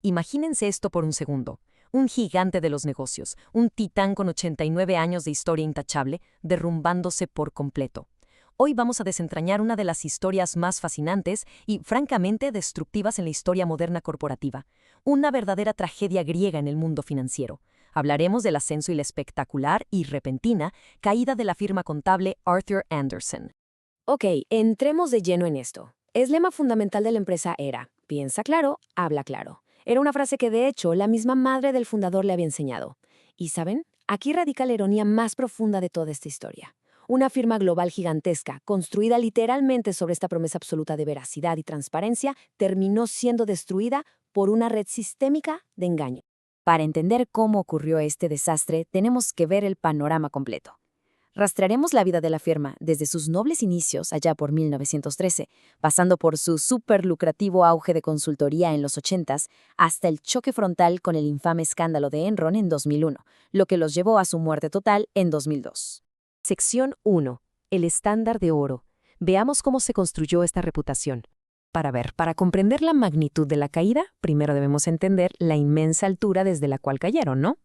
Imagínense esto por un segundo. Un gigante de los negocios, un titán con 89 años de historia intachable, derrumbándose por completo. Hoy vamos a desentrañar una de las historias más fascinantes y, francamente, destructivas en la historia moderna corporativa. Una verdadera tragedia griega en el mundo financiero. Hablaremos del ascenso y la espectacular y repentina caída de la firma contable Arthur Andersen. Ok, entremos de lleno en esto. El lema fundamental de la empresa era, piensa claro, habla claro. Era una frase que, de hecho, la misma madre del fundador le había enseñado. Y, ¿saben? Aquí radica la ironía más profunda de toda esta historia. Una firma global gigantesca, construida literalmente sobre esta promesa absoluta de veracidad y transparencia, terminó siendo destruida por una red sistémica de engaño. Para entender cómo ocurrió este desastre, tenemos que ver el panorama completo. Rastrearemos la vida de la firma desde sus nobles inicios allá por 1913, pasando por su súper lucrativo auge de consultoría en los 80s, hasta el choque frontal con el infame escándalo de Enron en 2001, lo que los llevó a su muerte total en 2002. Sección 1. El estándar de oro. Veamos cómo se construyó esta reputación. Para comprender la magnitud de la caída, primero debemos entender la inmensa altura desde la cual cayeron, ¿no?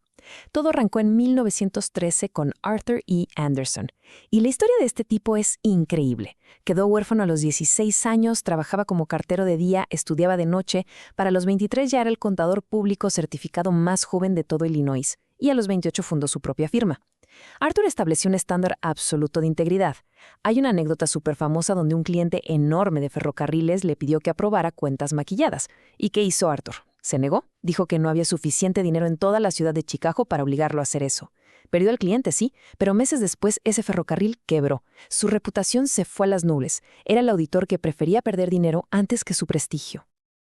Todo arrancó en 1913 con Arthur E. Andersen, y la historia de este tipo es increíble. Quedó huérfano a los 16 años, trabajaba como cartero de día, estudiaba de noche, para los 23 ya era el contador público certificado más joven de todo Illinois, y a los 28 fundó su propia firma. Arthur estableció un estándar absoluto de integridad. Hay una anécdota súper famosa donde un cliente enorme de ferrocarriles le pidió que aprobara cuentas maquilladas. ¿Y qué hizo Arthur? ¿Se negó? Dijo que no había suficiente dinero en toda la ciudad de Chicago para obligarlo a hacer eso. Perdió al cliente, sí, pero meses después ese ferrocarril quebró. Su reputación se fue a las nubes. Era el auditor que prefería perder dinero antes que su prestigio.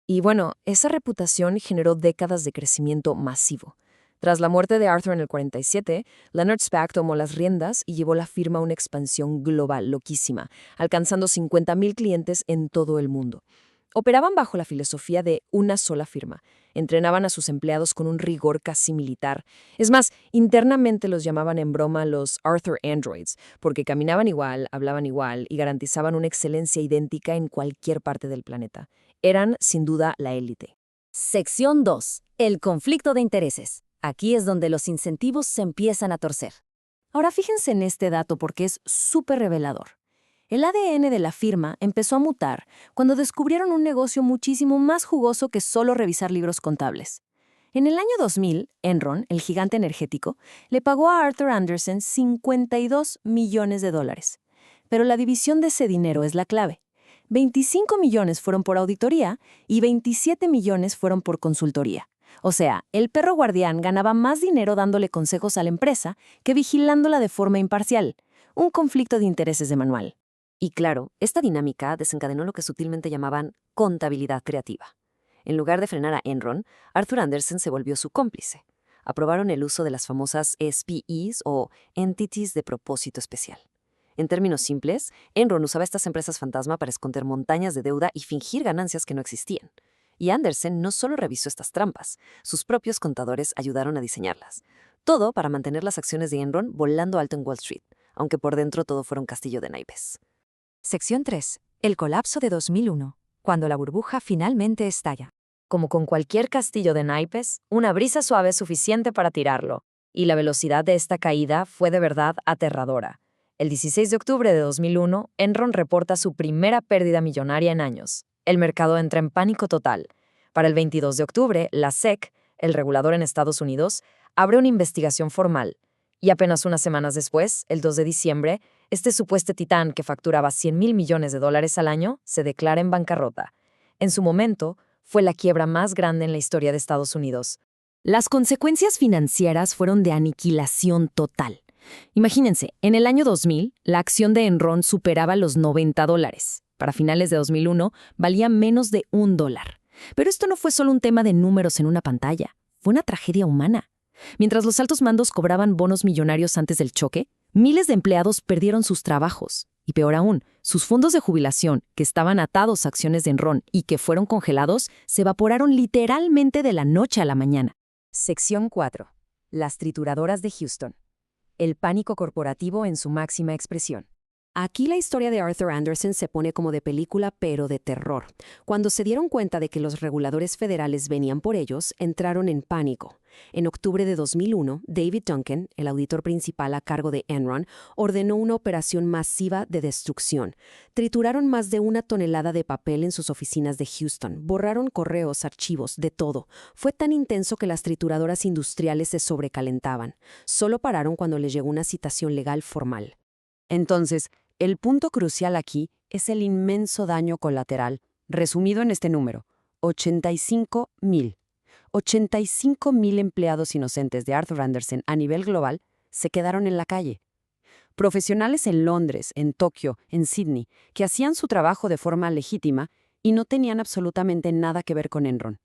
Y bueno, esa reputación generó décadas de crecimiento masivo. Tras la muerte de Arthur en el 47, Leonard Spack tomó las riendas y llevó la firma a una expansión global loquísima, alcanzando 50,000 clientes en todo el mundo. Operaban bajo la filosofía de una sola firma. Entrenaban a sus empleados con un rigor casi militar. Es más, internamente los llamaban en broma los Arthur Androids, porque caminaban igual, hablaban igual y garantizaban una excelencia idéntica en cualquier parte del planeta. Eran, sin duda, la élite. Sección 2. El conflicto de intereses. Aquí es donde los incentivos se empiezan a torcer. Ahora fíjense en este dato porque es súper revelador. El ADN de la firma empezó a mutar cuando descubrieron un negocio muchísimo más jugoso que solo revisar libros contables. En el año 2000, Enron, el gigante energético, le pagó a Arthur Andersen $52 millones. Pero la división de ese dinero es la clave. 25 millones fueron por auditoría y 27 millones fueron por consultoría. O sea, el perro guardián ganaba más dinero dándole consejos a la empresa que vigilándola de forma imparcial. Un conflicto de intereses de manual. Y claro, esta dinámica desencadenó lo que sutilmente llamaban contabilidad creativa. En lugar de frenar a Enron, Arthur Andersen se volvió su cómplice. Aprobaron el uso de las famosas SPEs o Entities de Propósito Especial. En términos simples, Enron usaba estas empresas fantasma para esconder montañas de deuda y fingir ganancias que no existían. Y Andersen no solo revisó estas trampas, sus propios contadores ayudaron a diseñarlas. Todo para mantener las acciones de Enron volando alto en Wall Street, aunque por dentro todo fuera un castillo de naipes. Sección 3. El colapso de 2001, cuando la burbuja finalmente estalla. Como con cualquier castillo de naipes, una brisa suave es suficiente para tirarlo, y la velocidad de esta caída fue de verdad aterradora. El 16 de octubre de 2001, Enron reporta su primera pérdida millonaria en años. El mercado entra en pánico total. Para el 22 de octubre, la SEC, el regulador en Estados Unidos, abre una investigación formal. Y apenas unas semanas después, el 2 de diciembre, este supuesto titán que facturaba $100,000 millones al año se declara en bancarrota. En su momento, fue la quiebra más grande en la historia de Estados Unidos. Las consecuencias financieras fueron de aniquilación total. Imagínense, en el año 2000, la acción de Enron superaba los $90. Para finales de 2001, valía menos de $1. Pero esto no fue solo un tema de números en una pantalla, fue una tragedia humana. Mientras los altos mandos cobraban bonos millonarios antes del choque, miles de empleados perdieron sus trabajos. Y peor aún, sus fondos de jubilación, que estaban atados a acciones de Enron y que fueron congelados, se evaporaron literalmente de la noche a la mañana. Sección 4. Las trituradoras de Houston. El pánico corporativo en su máxima expresión. Aquí la historia de Arthur Andersen se pone como de película, pero de terror. Cuando se dieron cuenta de que los reguladores federales venían por ellos, entraron en pánico. En octubre de 2001, David Duncan, el auditor principal a cargo de Enron, ordenó una operación masiva de destrucción. Trituraron más de 1 tonelada de papel en sus oficinas de Houston, borraron correos, archivos, de todo. Fue tan intenso que las trituradoras industriales se sobrecalentaban. Solo pararon cuando les llegó una citación legal formal. Entonces, el punto crucial aquí es el inmenso daño colateral, resumido en este número: 85,000. 85,000 empleados inocentes de Arthur Andersen a nivel global se quedaron en la calle. Profesionales en Londres, en Tokio, en Sydney, que hacían su trabajo de forma legítima y no tenían absolutamente nada que ver con Enron.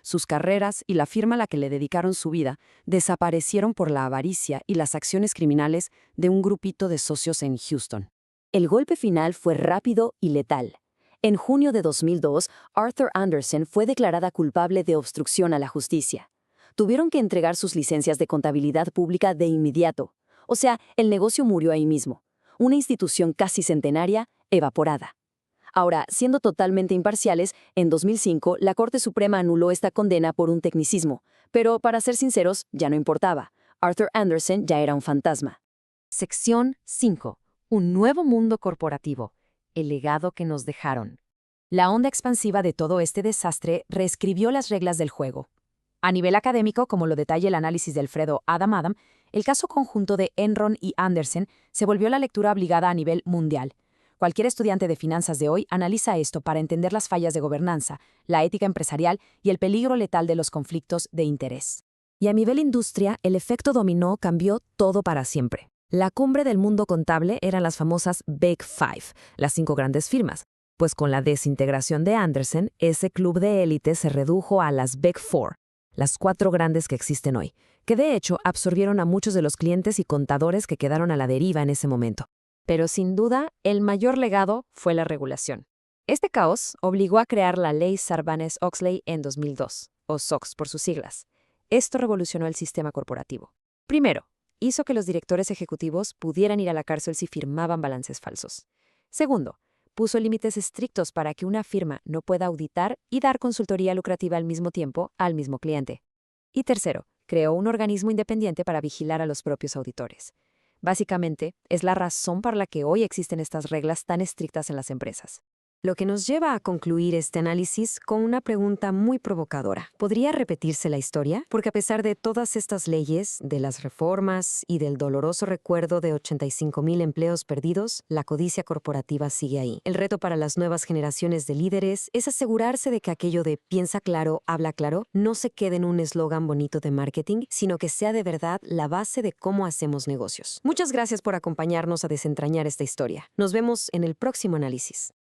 Sus carreras y la firma a la que le dedicaron su vida desaparecieron por la avaricia y las acciones criminales de un grupito de socios en Houston. El golpe final fue rápido y letal. En junio de 2002, Arthur Andersen fue declarada culpable de obstrucción a la justicia. Tuvieron que entregar sus licencias de contabilidad pública de inmediato. O sea, el negocio murió ahí mismo. Una institución casi centenaria, evaporada. Ahora, siendo totalmente imparciales, en 2005 la Corte Suprema anuló esta condena por un tecnicismo. Pero, para ser sinceros, ya no importaba. Arthur Andersen ya era un fantasma. Sección 5. Un nuevo mundo corporativo. El legado que nos dejaron. La onda expansiva de todo este desastre reescribió las reglas del juego. A nivel académico, como lo detalla el análisis de Alfredo Adam, el caso conjunto de Enron y Andersen se volvió la lectura obligada a nivel mundial. Cualquier estudiante de finanzas de hoy analiza esto para entender las fallas de gobernanza, la ética empresarial y el peligro letal de los conflictos de interés. Y a nivel industria, el efecto dominó cambió todo para siempre. La cumbre del mundo contable eran las famosas Big Five, las 5 grandes firmas, pues con la desintegración de Andersen, ese club de élite se redujo a las Big Four, las 4 grandes que existen hoy, que de hecho absorbieron a muchos de los clientes y contadores que quedaron a la deriva en ese momento. Pero sin duda, el mayor legado fue la regulación. Este caos obligó a crear la Ley Sarbanes-Oxley en 2002, o SOX por sus siglas. Esto revolucionó el sistema corporativo. Primero, hizo que los directores ejecutivos pudieran ir a la cárcel si firmaban balances falsos. Segundo, puso límites estrictos para que una firma no pueda auditar y dar consultoría lucrativa al mismo tiempo al mismo cliente. Y tercero, creó un organismo independiente para vigilar a los propios auditores. Básicamente, es la razón por la que hoy existen estas reglas tan estrictas en las empresas. Lo que nos lleva a concluir este análisis con una pregunta muy provocadora. ¿Podría repetirse la historia? Porque a pesar de todas estas leyes, de las reformas y del doloroso recuerdo de 85,000 empleos perdidos, la codicia corporativa sigue ahí. El reto para las nuevas generaciones de líderes es asegurarse de que aquello de piensa claro, habla claro, no se quede en un eslogan bonito de marketing, sino que sea de verdad la base de cómo hacemos negocios. Muchas gracias por acompañarnos a desentrañar esta historia. Nos vemos en el próximo análisis.